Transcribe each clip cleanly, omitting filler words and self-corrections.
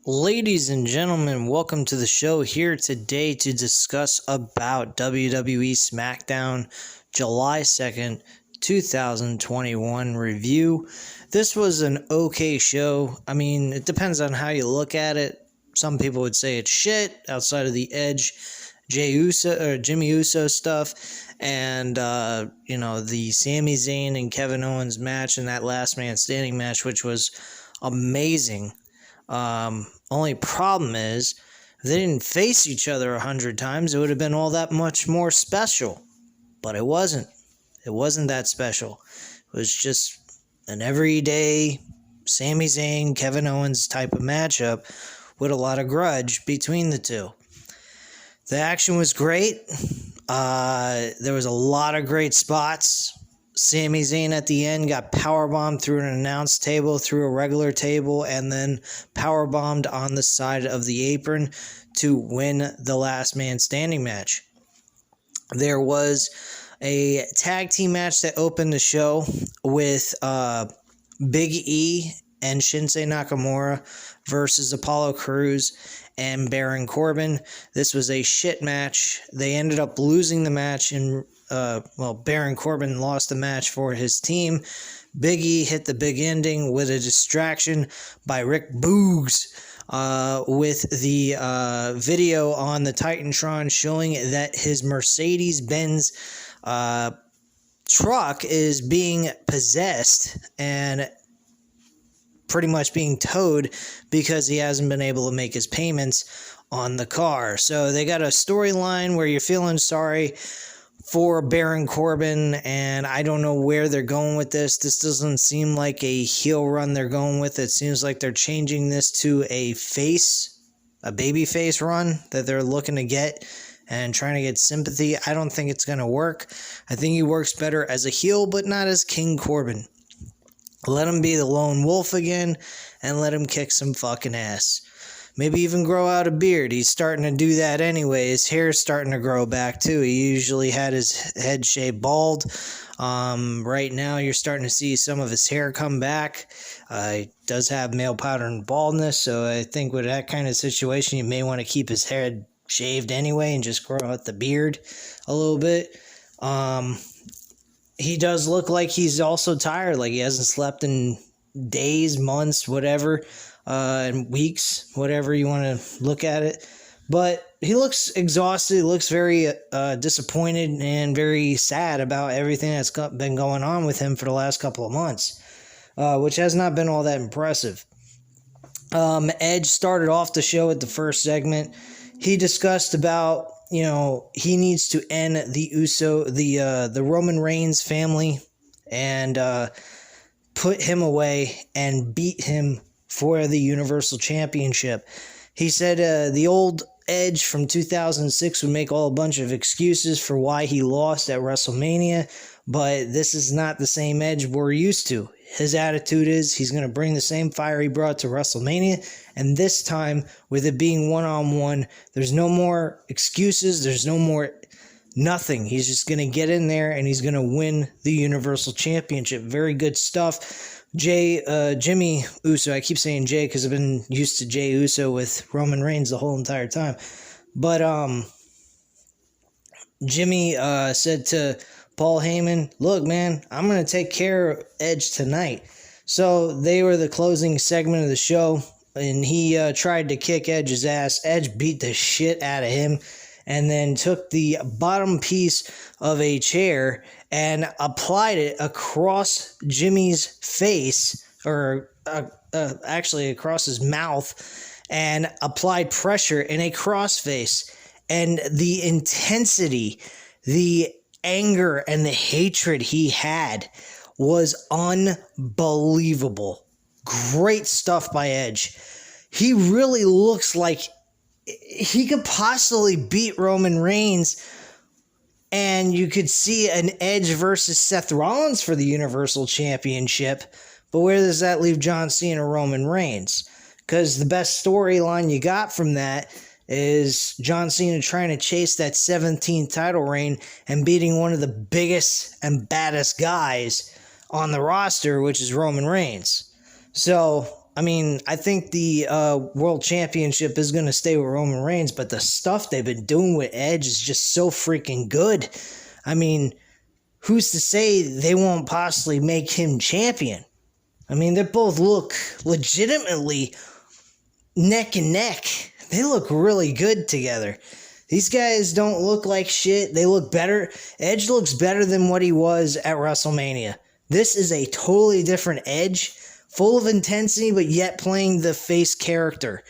Ladies and gentlemen, welcome to the show. Here today to discuss about WWE Smackdown July 2nd, 2021 review. This was an okay show. I mean, it depends on how you look at it. Some people would say it's shit outside of the Edge, Jimmy Uso stuff, and the Sami Zayn and Kevin Owens match and that last man standing match, which was amazing. Only problem is, if they didn't face each other 100 times, it would have been all that much more special. But it wasn't. It wasn't that special. It was just an everyday Sami Zayn, Kevin Owens type of matchup with a lot of grudge between the two. The action was great. There was a lot of great spots. Sami Zayn at the end got powerbombed through an announce table, through a regular table, and then powerbombed on the side of the apron to win the last man standing match. There was a tag team match that opened the show with Big E and Shinsuke Nakamura versus Apollo Crews and Baron Corbin. This was a shit match. They ended up losing the match and Baron Corbin lost the match for his team. Big E hit the big ending with a distraction by Rick Boogs with the video on the Titantron showing that his Mercedes-Benz truck is being possessed and pretty much being towed because he hasn't been able to make his payments on the car. So they got a storyline where you're feeling sorry for Baron Corbin, and I don't know where they're going with this. This doesn't seem like a heel run they're going with. It seems like they're changing this to a baby face run that they're looking to get and trying to get sympathy. I don't think it's going to work. I think he works better as a heel, but not as King Corbin. Let him be the lone wolf again, and let him kick some fucking ass. Maybe even grow out a beard. He's starting to do that anyway. His hair's starting to grow back too. He usually had his head shaved bald. Right now you're starting to see some of his hair come back. He does have male pattern baldness, so I think with that kind of situation you may want to keep his head shaved anyway and just grow out the beard a little bit. He does look like he's also tired, like he hasn't slept in days, months, whatever. And weeks, whatever you want to look at it. But he looks exhausted, he looks very disappointed and very sad about everything that's been going on with him for the last couple of months, which has not been all that impressive. Edge started off the show at the first segment. He discussed about, he needs to end the Roman Reigns family and put him away and beat him for the Universal Championship. He said the old Edge from 2006 would make a bunch of excuses for why he lost at WrestleMania, but this is not the same Edge we're used to. His attitude is he's going to bring the same fire he brought to WrestleMania, and this time, with it being one-on-one, there's no more excuses, there's no more nothing. He's just going to get in there, and he's going to win the Universal Championship. Very good stuff. Jimmy Uso, I keep saying Jay because I've been used to Jay Uso with Roman Reigns the whole entire time. But Jimmy said to Paul Heyman, look, man, I'm going to take care of Edge tonight. So they were the closing segment of the show, and he tried to kick Edge's ass. Edge beat the shit out of him and then took the bottom piece of a chair and applied it across Jimmy's face, or actually across his mouth, and applied pressure in a crossface. And the intensity, the anger, and the hatred he had was unbelievable. Great stuff by Edge. He really looks like he could possibly beat Roman Reigns, and you could see an Edge versus Seth Rollins for the Universal Championship, but where does that leave John Cena or Roman Reigns? Because the best storyline you got from that is John Cena trying to chase that 17th title reign and beating one of the biggest and baddest guys on the roster, which is Roman Reigns. So, I mean, I think the World Championship is going to stay with Roman Reigns, but the stuff they've been doing with Edge is just so freaking good. I mean, who's to say they won't possibly make him champion? I mean, they both look legitimately neck and neck. They look really good together. These guys don't look like shit. They look better. Edge looks better than what he was at WrestleMania. This is a totally different Edge, full of intensity, but yet playing the face character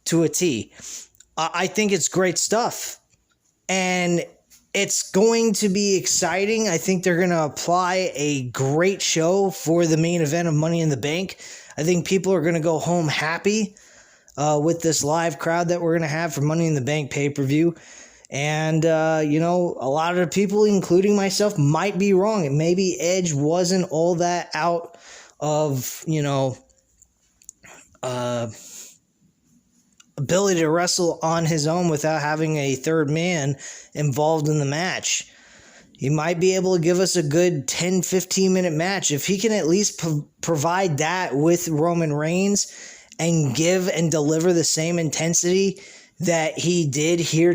to a T. I think it's great stuff. And it's going to be exciting. I think they're going to apply a great show for the main event of Money in the Bank. I think people are going to go home happy with this live crowd that we're going to have for Money in the Bank pay-per-view. And, you know, a lot of the people, including myself, might be wrong. And maybe Edge wasn't all that out of, you know, ability to wrestle on his own without having a third man involved in the match. He might be able to give us a good 10-15 minute match. If he can at least provide that with Roman Reigns and give and deliver the same intensity that he did here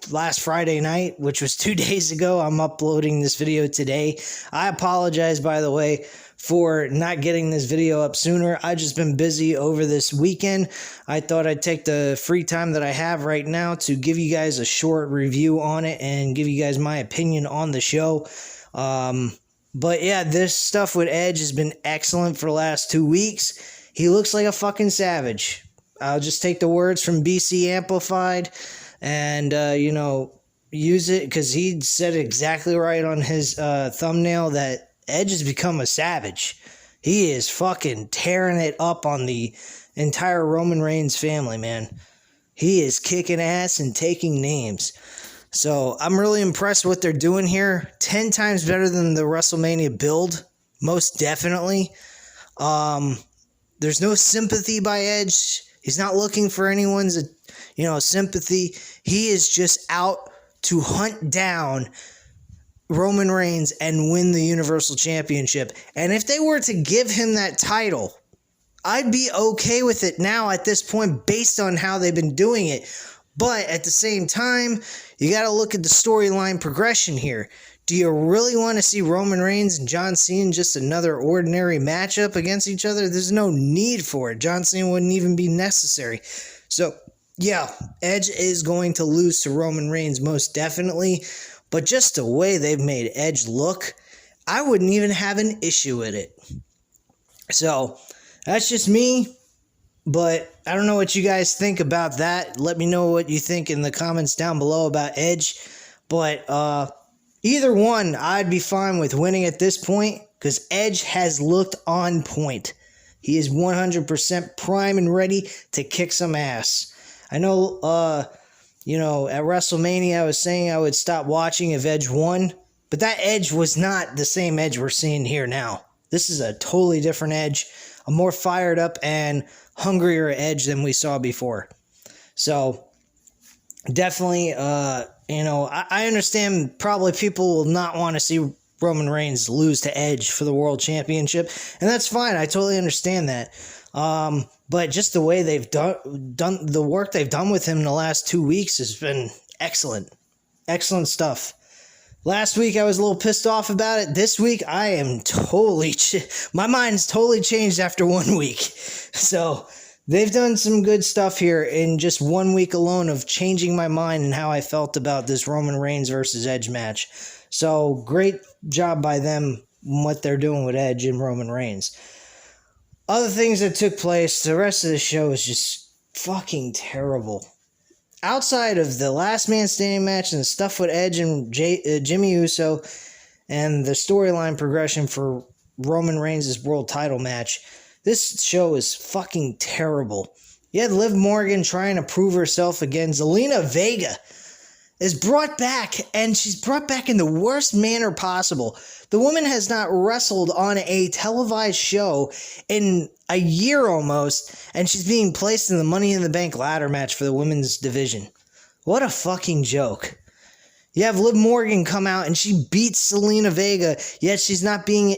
last Friday night, which was 2 days ago. I'm uploading this video today. I apologize, by the way, for not getting this video up sooner. I've just been busy over this weekend. I thought I'd take the free time that I have right now to give you guys a short review on it and give you guys my opinion on the show. But yeah, this stuff with Edge has been excellent for the last 2 weeks. He looks like a fucking savage. I'll just take the words from BC Amplified and, you know, use it because he said exactly right on his thumbnail that Edge has become a savage. He is fucking tearing it up on the entire Roman Reigns family, man. He is kicking ass and taking names. So I'm really impressed with what they're doing here. 10 times better than the WrestleMania build, most definitely. There's no sympathy by Edge. He's not looking for anyone's, you know, sympathy. He is just out to hunt down Roman Reigns and win the Universal Championship. And if they were to give him that title, I'd be okay with it now at this point based on how they've been doing it. But at the same time, you got to look at the storyline progression here. Do you really want to see Roman Reigns and John Cena just another ordinary matchup against each other? There's no need for it. John Cena wouldn't even be necessary. So, yeah, Edge is going to lose to Roman Reigns most definitely. But just the way they've made Edge look, I wouldn't even have an issue with it. So, that's just me. But I don't know what you guys think about that. Let me know what you think in the comments down below about Edge. But either one, I'd be fine with winning at this point because Edge has looked on point. He is 100% prime and ready to kick some ass. I know, you know, at WrestleMania I was saying I would stop watching if Edge won. But that Edge was not the same Edge we're seeing here now. This is a totally different Edge. A more fired up and hungrier Edge than we saw before. So, definitely, you know, I understand probably people will not want to see Roman Reigns lose to Edge for the World Championship, and that's fine. I totally understand that. But just the way they've done the work they've done with him in the last 2 weeks has been excellent. Excellent stuff. Last week I was a little pissed off about it. This week I am totally... my mind's totally changed after 1 week. So they've done some good stuff here in just 1 week alone of changing my mind and how I felt about this Roman Reigns versus Edge match. So great job by them what they're doing with Edge and Roman Reigns. Other things that took place, the rest of the show is just fucking terrible. Outside of the last man standing match and the stuff with Edge and Jimmy Uso and the storyline progression for Roman Reigns' world title match, this show is fucking terrible. You had Liv Morgan trying to prove herself again. Zelina Vega is brought back, and she's brought back in the worst manner possible. The woman has not wrestled on a televised show in a year almost, and she's being placed in the Money in the Bank ladder match for the women's division. What a fucking joke. You have Liv Morgan come out, and she beats Zelina Vega, yet she's not being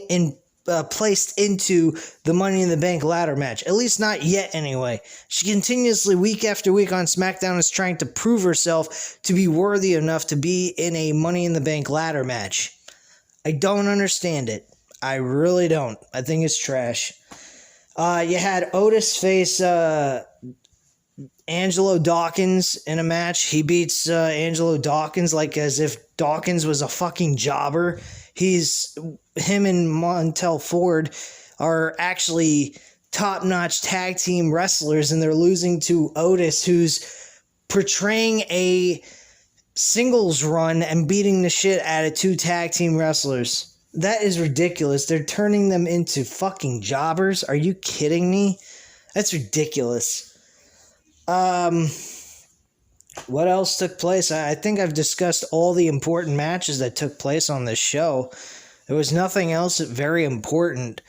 placed into the Money in the Bank ladder match. At least not yet, anyway. She continuously, week after week on SmackDown, is trying to prove herself to be worthy enough to be in a Money in the Bank ladder match. I don't understand it. I really don't. I think it's trash. You had Otis face Angelo Dawkins in a match. He beats Angelo Dawkins like as if Dawkins was a fucking jobber. Him and Montel Ford are actually top-notch tag team wrestlers, and they're losing to Otis, who's portraying a singles run and beating the shit out of two tag team wrestlers. That is ridiculous. They're turning them into fucking jobbers. Are you kidding me? That's ridiculous. What else took place? I think I've discussed all the important matches that took place on this show. There was nothing else very important.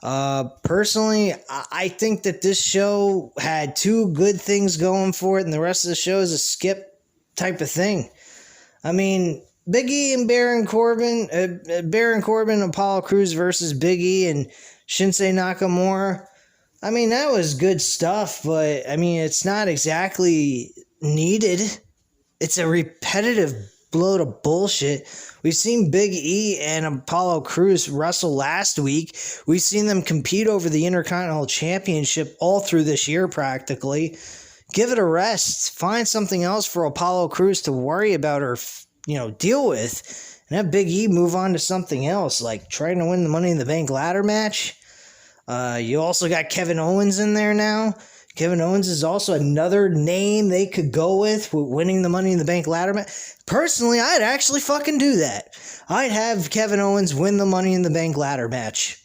Personally, I think that this show had two good things going for it, and the rest of the show is a skip type of thing. I mean, Big E and Baron Corbin, Apollo Crews versus Big E and Shinsuke Nakamura. I mean, that was good stuff, but I mean, it's not exactly needed. It's a repetitive load of bullshit. We've seen Big E and Apollo Crews wrestle last week. We've seen them compete over the Intercontinental Championship all through this year practically. Give it a rest. Find something else for Apollo Crews to worry about or, deal with. And have Big E move on to something else, like trying to win the Money in the Bank ladder match. You also got Kevin Owens in there now. Kevin Owens is also another name they could go with winning the Money in the Bank ladder match. Personally, I'd actually fucking do that. I'd have Kevin Owens win the Money in the Bank ladder match.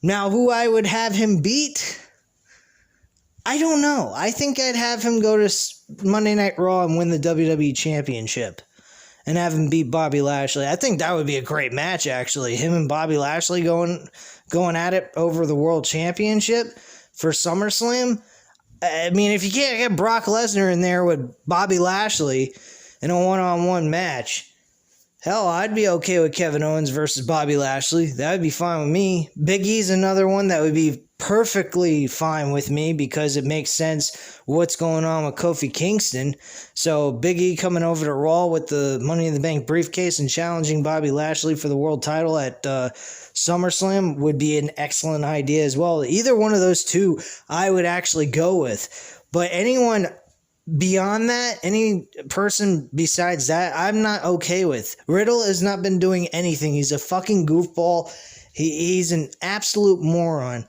Now, who I would have him beat? I don't know. I think I'd have him go to Monday Night Raw and win the WWE Championship. And have him beat Bobby Lashley. I think that would be a great match, actually. Him and Bobby Lashley going at it over the World Championship for SummerSlam. I mean, if you can't get Brock Lesnar in there with Bobby Lashley in a one-on-one match, hell, I'd be okay with Kevin Owens versus Bobby Lashley. That would be fine with me. Big E's another one that would be perfectly fine with me because it makes sense what's going on with Kofi Kingston. So Big E coming over to Raw with the Money in the Bank briefcase and challenging Bobby Lashley for the world title at SummerSlam would be an excellent idea as well. Either one of those two I would actually go with. But anyone beyond that, any person besides that, I'm not okay with. Riddle has not been doing anything. He's a fucking goofball. He's an absolute moron.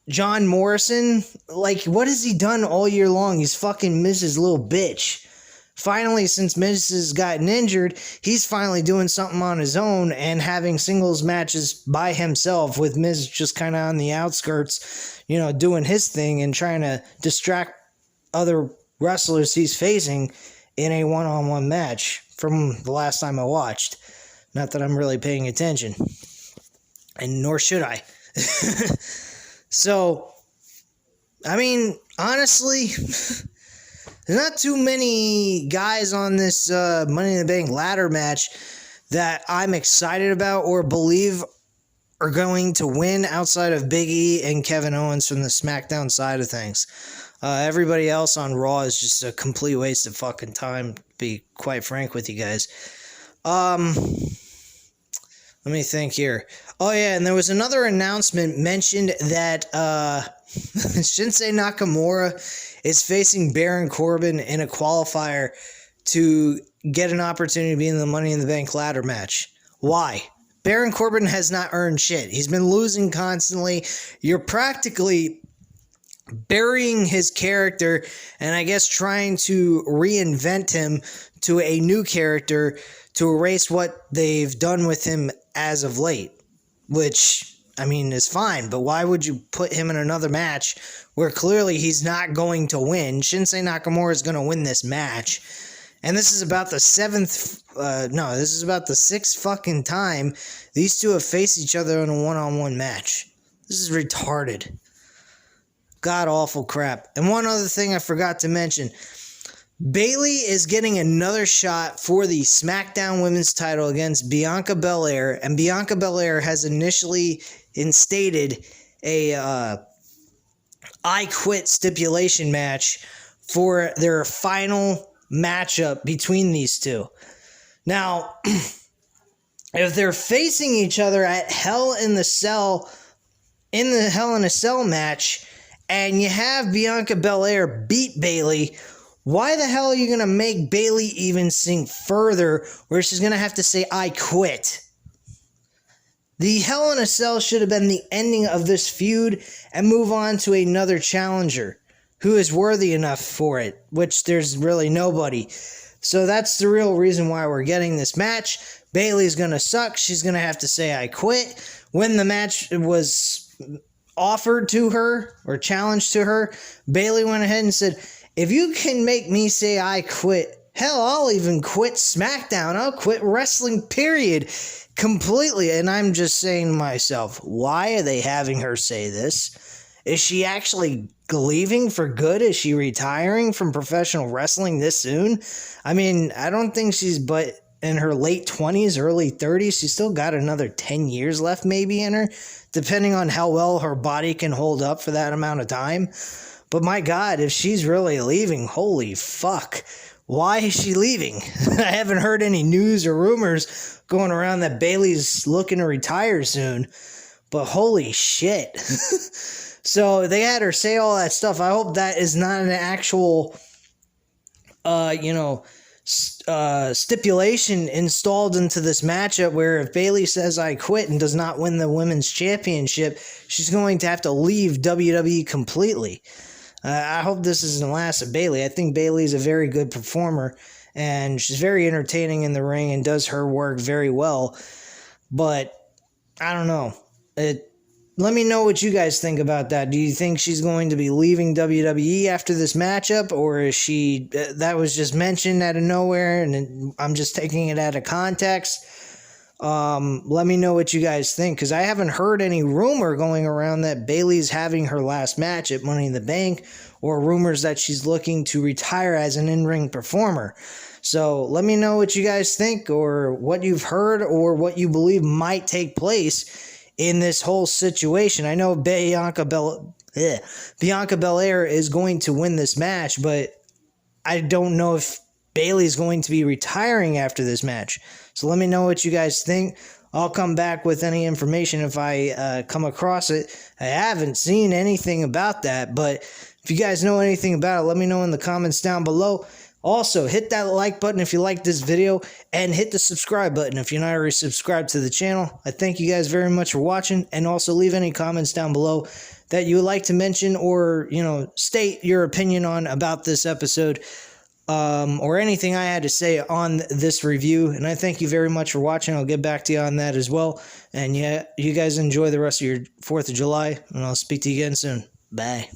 John Morrison, like, what has he done all year long? He's fucking Miz's little bitch. Finally, since Miz has gotten injured, he's finally doing something on his own and having singles matches by himself with Miz just kind of on the outskirts, doing his thing and trying to distract other wrestlers he's facing in a one-on-one match from the last time I watched. Not that I'm really paying attention. And nor should I. So, I mean, honestly, there's not too many guys on this Money in the Bank ladder match that I'm excited about or believe are going to win outside of Big E and Kevin Owens from the SmackDown side of things. Everybody else on Raw is just a complete waste of fucking time, to be quite frank with you guys. Let me think here. Oh, yeah, and there was another announcement mentioned that Shinsuke Nakamura is facing Baron Corbin in a qualifier to get an opportunity to be in the Money in the Bank ladder match. Why? Baron Corbin has not earned shit. He's been losing constantly. You're practically burying his character and I guess trying to reinvent him to a new character to erase what they've done with him as of late, which, I mean, is fine, but why would you put him in another match where clearly he's not going to win? Shinsuke Nakamura is going to win this match, and this is about the sixth fucking time these two have faced each other in a one-on-one match. This is retarded. God awful crap. And one other thing I forgot to mention. Bayley is getting another shot for the SmackDown Women's title against Bianca Belair, and Bianca Belair has initially instated a I Quit stipulation match for their final matchup between these two. Now, if they're facing each other at Hell in the Cell, in the Hell in a Cell match, and you have Bianca Belair beat Bayley, why the hell are you going to make Bayley even sink further where she's going to have to say, I quit? The Hell in a Cell should have been the ending of this feud and move on to another challenger who is worthy enough for it, which there's really nobody. So that's the real reason why we're getting this match. Bayley's going to suck. She's going to have to say, I quit. When the match was offered to her or challenged to her, Bayley went ahead and said, if you can make me say I quit, hell, I'll even quit SmackDown. I'll quit wrestling, period, completely. And I'm just saying to myself, why are they having her say this? Is she actually leaving for good? Is she retiring from professional wrestling this soon? I mean, I don't think she's but in her late 20s, early 30s. She's still got another 10 years left maybe in her, depending on how well her body can hold up for that amount of time. But my God, if she's really leaving, holy fuck. Why is she leaving? I haven't heard any news or rumors going around that Bayley's looking to retire soon. But holy shit. So they had her say all that stuff. I hope that is not an actual, stipulation installed into this matchup where if Bayley says I quit and does not win the women's championship, she's going to have to leave WWE completely. I hope this isn't the last of Bayley. I think Bayley's a very good performer, and she's very entertaining in the ring and does her work very well. But I don't know. Let me know what you guys think about that. Do you think she's going to be leaving WWE after this matchup, or is she that was just mentioned out of nowhere and I'm just taking it out of context? Let me know what you guys think, because I haven't heard any rumor going around that Bayley's having her last match at Money in the Bank, or rumors that she's looking to retire as an in-ring performer. So let me know what you guys think, or what you've heard, or what you believe might take place in this whole situation. I know Bianca Belair is going to win this match, but I don't know if Bayley's going to be retiring after this match. So let me know what you guys think. I'll come back with any information if I come across it. I haven't seen anything about that, but if you guys know anything about it, let me know in the comments down below. Also, hit that like button if you like this video, and hit the subscribe button if you're not already subscribed to the channel. I thank you guys very much for watching, and also leave any comments down below that you would like to mention, or, state your opinion on about this episode, or anything I had to say on this review. And I thank you very much for watching. I'll get back to you on that as well. And yeah, you guys enjoy the rest of your 4th of July, and I'll speak to you again soon. Bye.